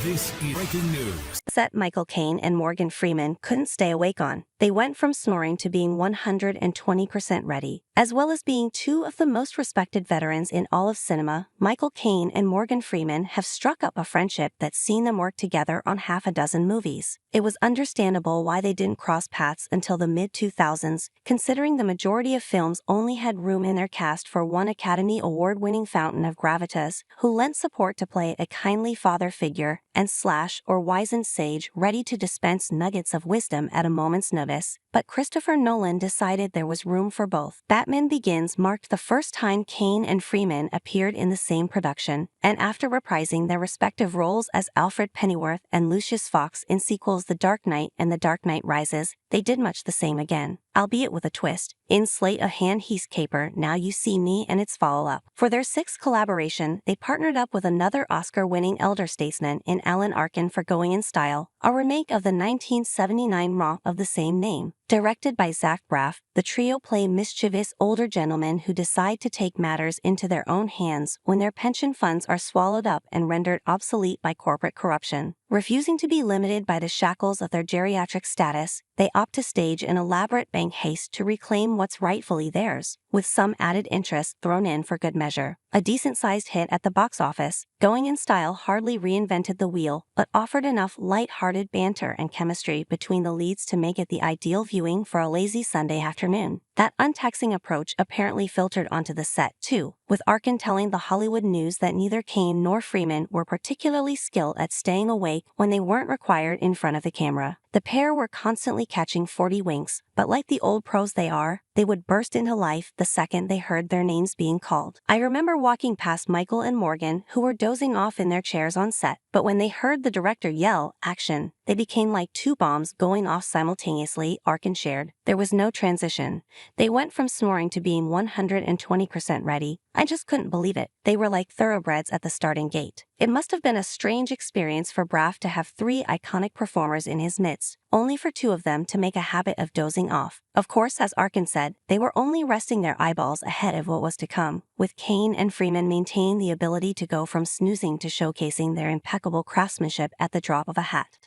This is breaking news. Set Michael Caine and Morgan Freeman couldn't stay awake on. They went from snoring to being 120% ready. As well as being two of the most respected veterans in all of cinema, Michael Caine and Morgan Freeman have struck up a friendship that's seen them work together on half a dozen movies. It was understandable why they didn't cross paths until the mid-2000s, considering the majority of films only had room in their cast for one Academy Award-winning fountain of gravitas, who lent support to play a kindly father figure, and Slash or wizened sage ready to dispense nuggets of wisdom at a moment's notice. But Christopher Nolan decided there was room for both. Batman Begins marked the first time Caine and Freeman appeared in the same production, and after reprising their respective roles as Alfred Pennyworth and Lucius Fox in sequels The Dark Knight and The Dark Knight Rises, they did much the same again, albeit with a twist. In Slate a hand heist caper, Now You See Me, and its follow-up. For their sixth collaboration, they partnered up with another Oscar-winning elder statesman in Alan Arkin for Going in Style, a remake of the 1979 romp of the same name. Directed by Zach Braff, the trio play mischievous older gentlemen who decide to take matters into their own hands when their pension funds are swallowed up and rendered obsolete by corporate corruption. Refusing to be limited by the shackles of their geriatric status, they opt to stage an elaborate bank heist to reclaim what's rightfully theirs, with some added interest thrown in for good measure. A decent-sized hit at the box office, Going in Style hardly reinvented the wheel, but offered enough light-hearted banter and chemistry between the leads to make it the ideal viewing for a lazy Sunday afternoon. That untaxing approach apparently filtered onto the set, too, with Arkin telling The Hollywood News that neither Caine nor Freeman were particularly skilled at staying awake when they weren't required in front of the camera. The pair were constantly catching 40 winks, but like the old pros they are, they would burst into life the second they heard their names being called. I remember walking past Michael and Morgan, who were dozing off in their chairs on set, but when they heard the director yell, "Action," they became like two bombs going off simultaneously, Arkin shared. There was no transition. They went from snoring to being 120% ready. I just couldn't believe it. They were like thoroughbreds at the starting gate. It must have been a strange experience for Braff to have three iconic performers in his midst, only for two of them to make a habit of dozing off. Of course, as Arkin said, they were only resting their eyeballs ahead of what was to come, with Caine and Freeman maintaining the ability to go from snoozing to showcasing their impeccable craftsmanship at the drop of a hat.